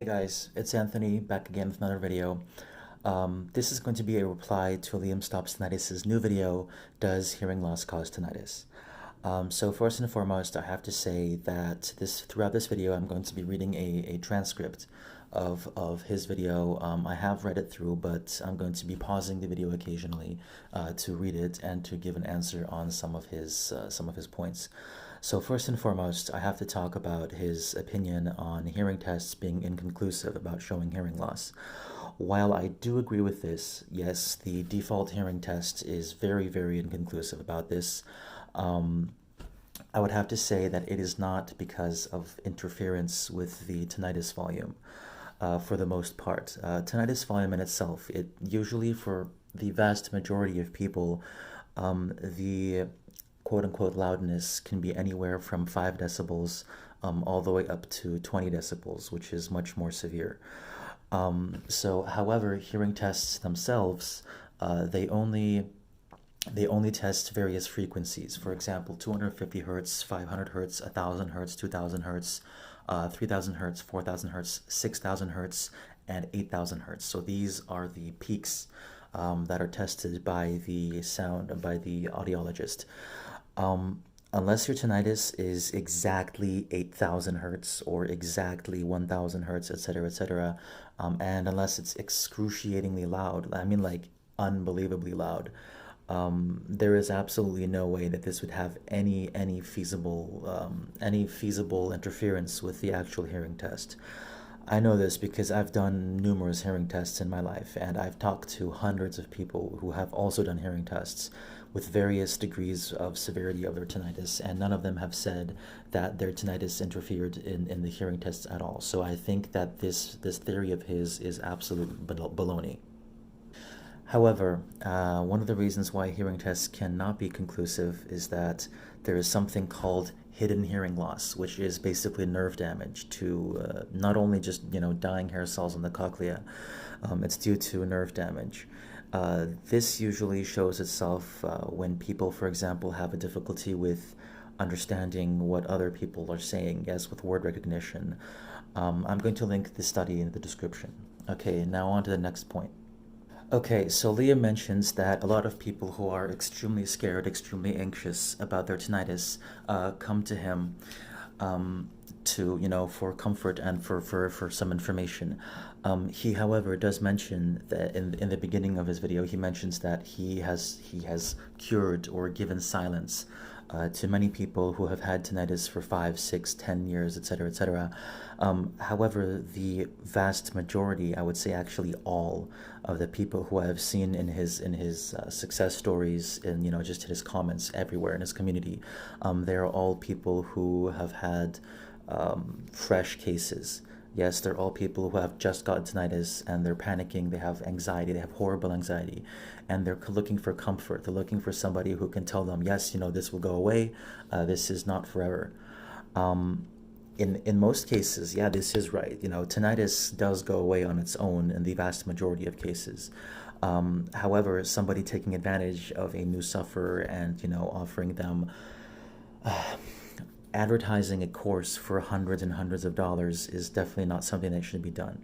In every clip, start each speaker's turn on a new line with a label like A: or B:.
A: Guys, it's Anthony back again with another video. This is going to be a reply to Liam Stops Tinnitus' new video, Does Hearing Loss Cause Tinnitus? So first and foremost, I have to say that throughout this video, I'm going to be reading a transcript of his video. I have read it through, but I'm going to be pausing the video occasionally to read it and to give an answer on some of his points. So first and foremost, I have to talk about his opinion on hearing tests being inconclusive about showing hearing loss. While I do agree with this, yes, the default hearing test is very, very inconclusive about this. I would have to say that it is not because of interference with the tinnitus volume, for the most part. Tinnitus volume in itself, it usually, for the vast majority of people, the quote-unquote loudness can be anywhere from 5 decibels all the way up to 20 decibels, which is much more severe. However, hearing tests themselves, they only test various frequencies. For example, 250 hertz, 500 hertz, 1000 hertz, 2000 hertz, 3000 hertz, 4000 hertz, 6000 hertz, and 8000 hertz. So these are the peaks that are tested by the audiologist. Unless your tinnitus is exactly 8000 hertz or exactly 1000 hertz, etc., etc., and unless it's excruciatingly loud, I mean like unbelievably loud, there is absolutely no way that this would have any feasible interference with the actual hearing test. I know this because I've done numerous hearing tests in my life, and I've talked to hundreds of people who have also done hearing tests with various degrees of severity of their tinnitus, and none of them have said that their tinnitus interfered in the hearing tests at all. So I think that this theory of his is absolute baloney. However, one of the reasons why hearing tests cannot be conclusive is that there is something called hidden hearing loss, which is basically nerve damage to not only just dying hair cells in the cochlea, it's due to nerve damage. This usually shows itself when people, for example, have a difficulty with understanding what other people are saying, as with word recognition. I'm going to link the study in the description. Okay, now on to the next point. Okay, so Leah mentions that a lot of people who are extremely scared, extremely anxious about their tinnitus come to him for comfort and for some information. He, however, does mention that in the beginning of his video, he mentions that he has cured or given silence to many people who have had tinnitus for 5, 6, 10 years, etc., etc. However, the vast majority, I would say actually all of the people who I've seen in his success stories, in just his comments everywhere in his community, they are all people who have had fresh cases. Yes, they're all people who have just gotten tinnitus and they're panicking, they have anxiety, they have horrible anxiety, and they're looking for comfort. They're looking for somebody who can tell them, yes, this will go away, this is not forever. In most cases, yeah, this is right. Tinnitus does go away on its own in the vast majority of cases. However, somebody taking advantage of a new sufferer and, offering them advertising a course for hundreds and hundreds of dollars is definitely not something that should be done.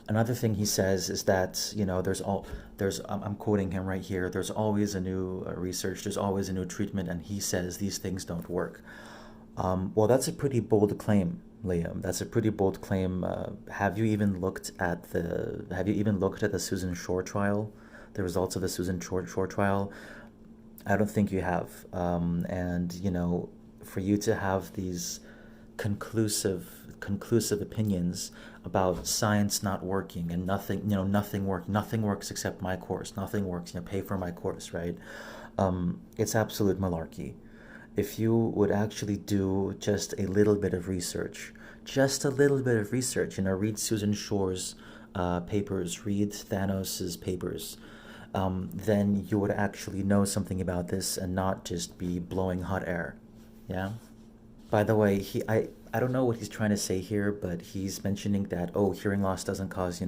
A: Another thing he says is that, I'm quoting him right here, there's always a new research, there's always a new treatment, and he says these things don't work. Well, that's a pretty bold claim, Liam. That's a pretty bold claim. Have you even looked at the Susan Shore trial, the results of the Susan Shore trial? I don't think you have. For you to have these conclusive opinions about science not working and nothing works except my course, nothing works, pay for my course, right? It's absolute malarkey. If you would actually do just a little bit of research, read Susan Shore's papers, read Thanos's papers, then you would actually know something about this and not just be blowing hot air. Yeah? By the way, I don't know what he's trying to say here, but he's mentioning that, hearing loss doesn't always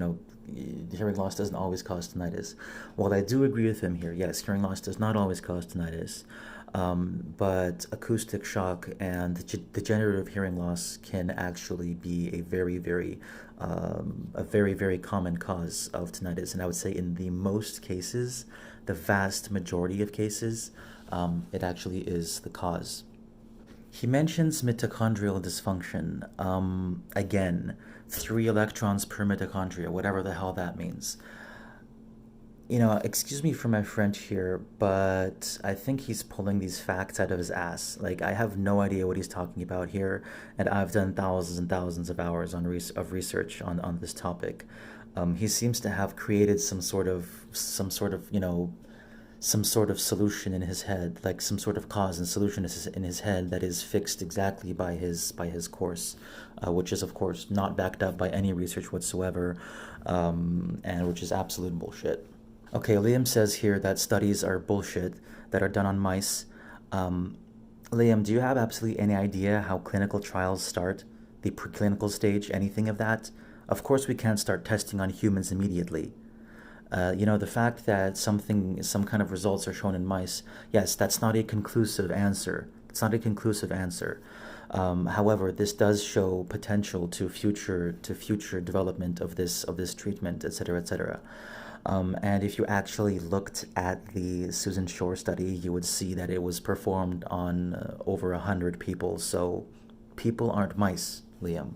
A: cause tinnitus. Well, I do agree with him here. Yes, hearing loss does not always cause tinnitus. But acoustic shock and degenerative hearing loss can actually be a very, very common cause of tinnitus. And I would say in the most cases, the vast majority of cases, it actually is the cause. He mentions mitochondrial dysfunction. Again, 3 electrons per mitochondria, whatever the hell that means. Excuse me for my French here, but I think he's pulling these facts out of his ass. Like, I have no idea what he's talking about here, and I've done thousands and thousands of hours of research on this topic. He seems to have created some sort of solution in his head, like some sort of cause and solution in his head that is fixed exactly by his course, which is of course not backed up by any research whatsoever, and which is absolute bullshit. Okay, Liam says here that studies are bullshit that are done on mice. Liam, do you have absolutely any idea how clinical trials start? The preclinical stage, anything of that? Of course, we can't start testing on humans immediately. The fact that some kind of results are shown in mice, yes, that's not a conclusive answer. It's not a conclusive answer. However, this does show potential to future development of this treatment, etc., etc. And if you actually looked at the Susan Shore study, you would see that it was performed on over 100 people. So people aren't mice, Liam.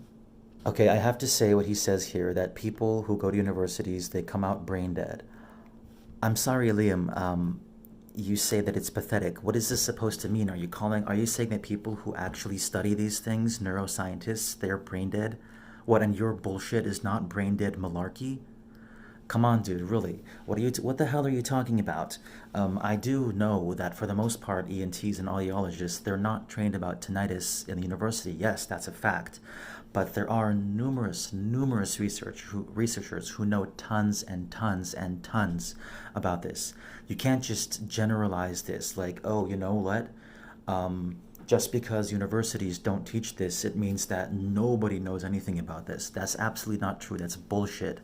A: Okay, I have to say what he says here, that people who go to universities, they come out brain dead. I'm sorry, Liam. You say that it's pathetic. What is this supposed to mean? Are you saying that people who actually study these things, neuroscientists, they're brain dead? What, and your bullshit is not brain dead malarkey? Come on, dude, really. What the hell are you talking about? I do know that for the most part, ENTs and audiologists, they're not trained about tinnitus in the university. Yes, that's a fact. But there are numerous researchers who know tons and tons and tons about this. You can't just generalize this like, oh, you know what? Just because universities don't teach this, it means that nobody knows anything about this. That's absolutely not true. That's bullshit.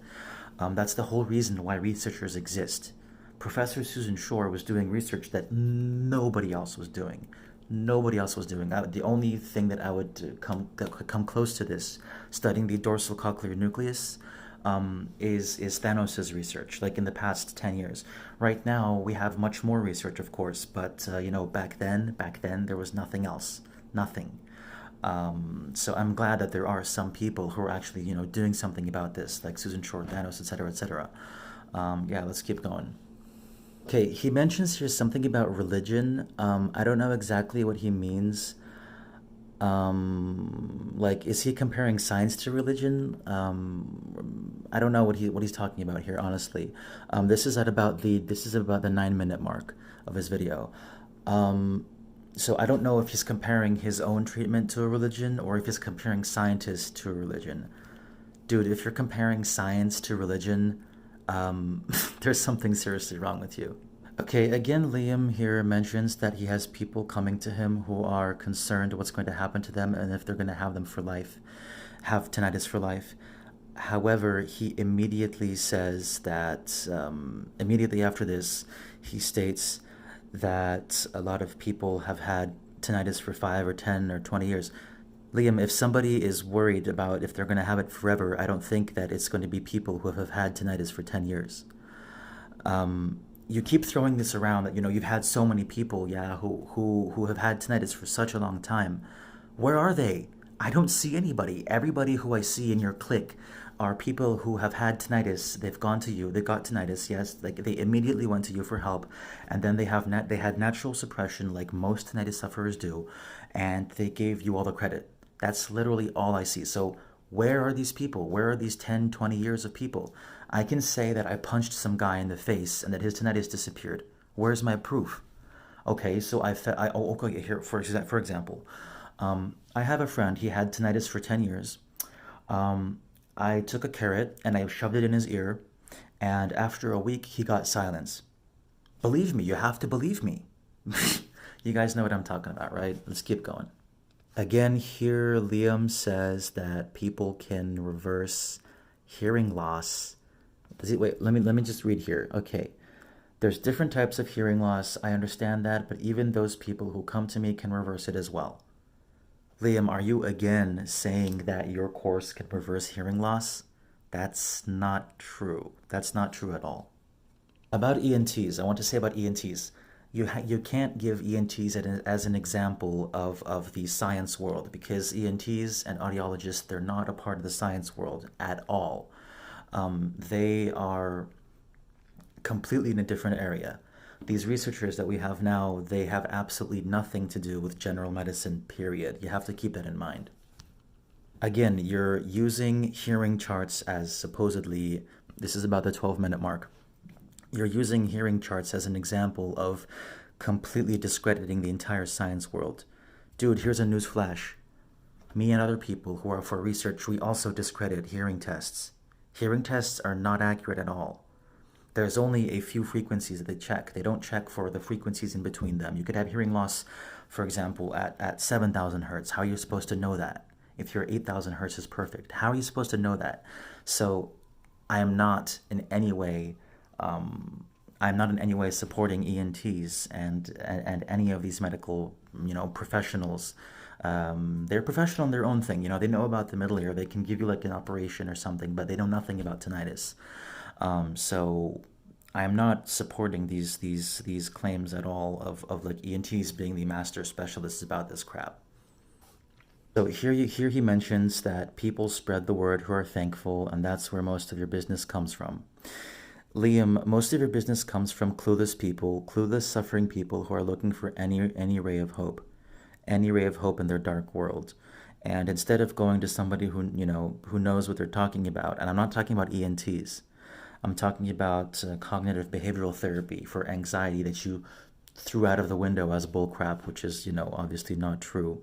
A: That's the whole reason why researchers exist. Professor Susan Shore was doing research that nobody else was doing. Nobody else was doing. The only thing that I would come close to this, studying the dorsal cochlear nucleus, is Thanos's research, like in the past 10 years. Right now, we have much more research, of course, but back then, there was nothing else. Nothing. So I'm glad that there are some people who are actually, doing something about this, like Susan Shore, Thanos, etc., etc. Yeah, let's keep going. Okay, he mentions here something about religion. I don't know exactly what he means. Like, is he comparing science to religion? I don't know what he's talking about here, honestly. This is about the 9-minute mark of his video. So I don't know if he's comparing his own treatment to a religion or if he's comparing scientists to a religion. Dude, if you're comparing science to religion, there's something seriously wrong with you. Okay, again, Liam here mentions that he has people coming to him who are concerned what's going to happen to them and if they're going to have them for life, have tinnitus for life. However, he immediately says that, immediately after this, he states that a lot of people have had tinnitus for 5 or 10 or 20 years. Liam, if somebody is worried about if they're going to have it forever, I don't think that it's going to be people who have had tinnitus for 10 years. You keep throwing this around that, you've had so many people, yeah, who have had tinnitus for such a long time. Where are they? I don't see anybody. Everybody who I see in your clique are people who have had tinnitus. They've gone to you. They got tinnitus, yes. Like, they immediately went to you for help, and then they had natural suppression, like most tinnitus sufferers do, and they gave you all the credit. That's literally all I see. So where are these people? Where are these 10, 20 years of people? I can say that I punched some guy in the face and that his tinnitus disappeared. Where's my proof? Okay, so okay, here, for example, I have a friend, he had tinnitus for 10 years. I took a carrot and I shoved it in his ear, and after a week, he got silence. Believe me, you have to believe me. You guys know what I'm talking about, right? Let's keep going. Again, here Liam says that people can reverse hearing loss. Wait, let me just read here. Okay. There's different types of hearing loss. I understand that, but even those people who come to me can reverse it as well. Liam, are you again saying that your course can reverse hearing loss? That's not true. That's not true at all. About ENTs, I want to say about ENTs. You can't give ENTs as an example of the science world because ENTs and audiologists, they're not a part of the science world at all. They are completely in a different area. These researchers that we have now, they have absolutely nothing to do with general medicine, period. You have to keep that in mind. Again, you're using hearing charts as supposedly, this is about the 12-minute mark. You're using hearing charts as an example of completely discrediting the entire science world. Dude, here's a news flash. Me and other people who are for research, we also discredit hearing tests. Hearing tests are not accurate at all. There's only a few frequencies that they check. They don't check for the frequencies in between them. You could have hearing loss, for example, at 7,000 hertz. How are you supposed to know that? If your 8,000 hertz is perfect, how are you supposed to know that? So I am not in any way supporting ENTs and any of these medical, professionals. They're professional in their own thing. They know about the middle ear. They can give you like an operation or something, but they know nothing about tinnitus. So I'm not supporting these claims at all of like ENTs being the master specialists about this crap. So here he mentions that people spread the word who are thankful, and that's where most of your business comes from. Liam, most of your business comes from clueless people, clueless suffering people who are looking for any ray of hope in their dark world. And instead of going to somebody who knows what they're talking about, and I'm not talking about ENTs, I'm talking about cognitive behavioral therapy for anxiety that you threw out of the window as bullcrap, which is, obviously not true.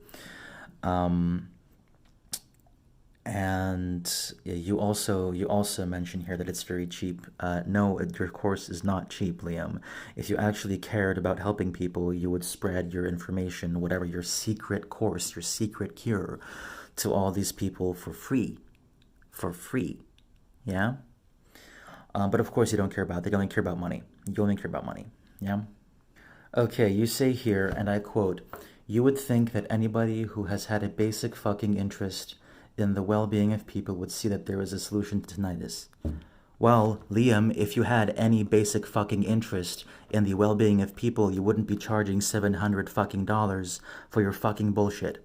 A: And you also mention here that it's very cheap. No, your course is not cheap, Liam. If you actually cared about helping people, you would spread your information, whatever your secret course, your secret cure, to all these people for free. For free. Yeah? But of course you don't care about that. You only care about money. You only care about money. Yeah? Okay, you say here, and I quote, "You would think that anybody who has had a basic fucking interest in the well-being of people would see that there is a solution to tinnitus." Well, Liam, if you had any basic fucking interest in the well-being of people, you wouldn't be charging $700 fucking dollars for your fucking bullshit.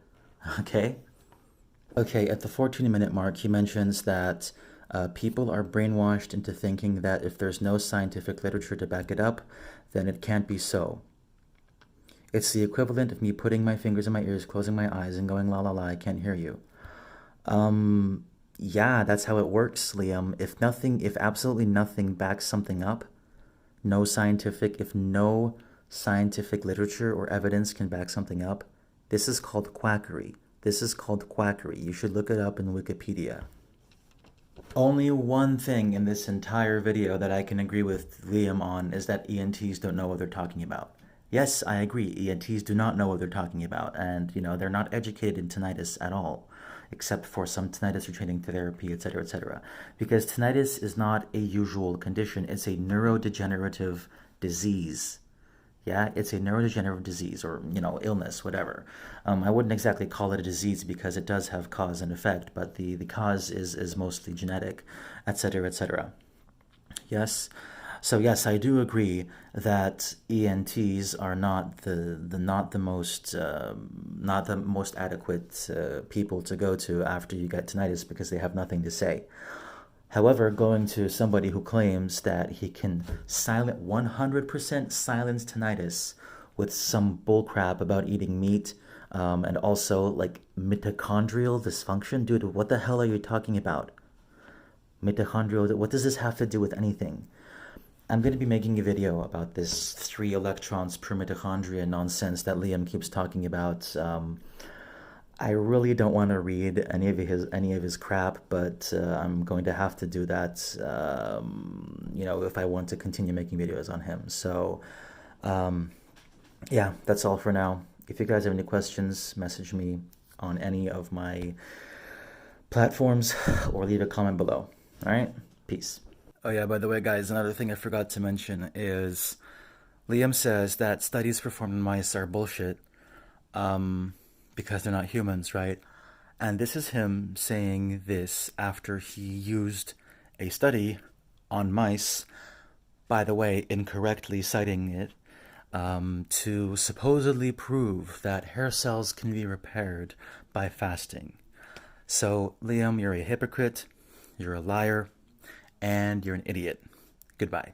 A: Okay? Okay, at the 14-minute mark, he mentions that people are brainwashed into thinking that if there's no scientific literature to back it up, then it can't be so. It's the equivalent of me putting my fingers in my ears, closing my eyes, and going, la la la, I can't hear you. Yeah, that's how it works, Liam. If absolutely nothing backs something up, if no scientific literature or evidence can back something up, this is called quackery. This is called quackery. You should look it up in Wikipedia. Only one thing in this entire video that I can agree with Liam on is that ENTs don't know what they're talking about. Yes, I agree. ENTs do not know what they're talking about, and they're not educated in tinnitus at all, except for some tinnitus retraining therapy, etc., etc. Because tinnitus is not a usual condition; it's a neurodegenerative disease. Yeah, it's a neurodegenerative disease, or illness, whatever. I wouldn't exactly call it a disease because it does have cause and effect, but the cause is mostly genetic, etc., etc. Yes. So yes, I do agree that ENTs are not the most adequate people to go to after you get tinnitus because they have nothing to say. However, going to somebody who claims that he can 100% silence tinnitus with some bullcrap about eating meat and also like mitochondrial dysfunction, dude, what the hell are you talking about? Mitochondrial, what does this have to do with anything? I'm going to be making a video about this 3 electrons per mitochondria nonsense that Liam keeps talking about. I really don't want to read any of his crap, but I'm going to have to do that, if I want to continue making videos on him. So, yeah, that's all for now. If you guys have any questions, message me on any of my platforms or leave a comment below. All right? Peace. Oh yeah, by the way, guys, another thing I forgot to mention is Liam says that studies performed on mice are bullshit, because they're not humans, right? And this is him saying this after he used a study on mice, by the way, incorrectly citing it, to supposedly prove that hair cells can be repaired by fasting. So, Liam, you're a hypocrite, you're a liar, and you're an idiot. Goodbye.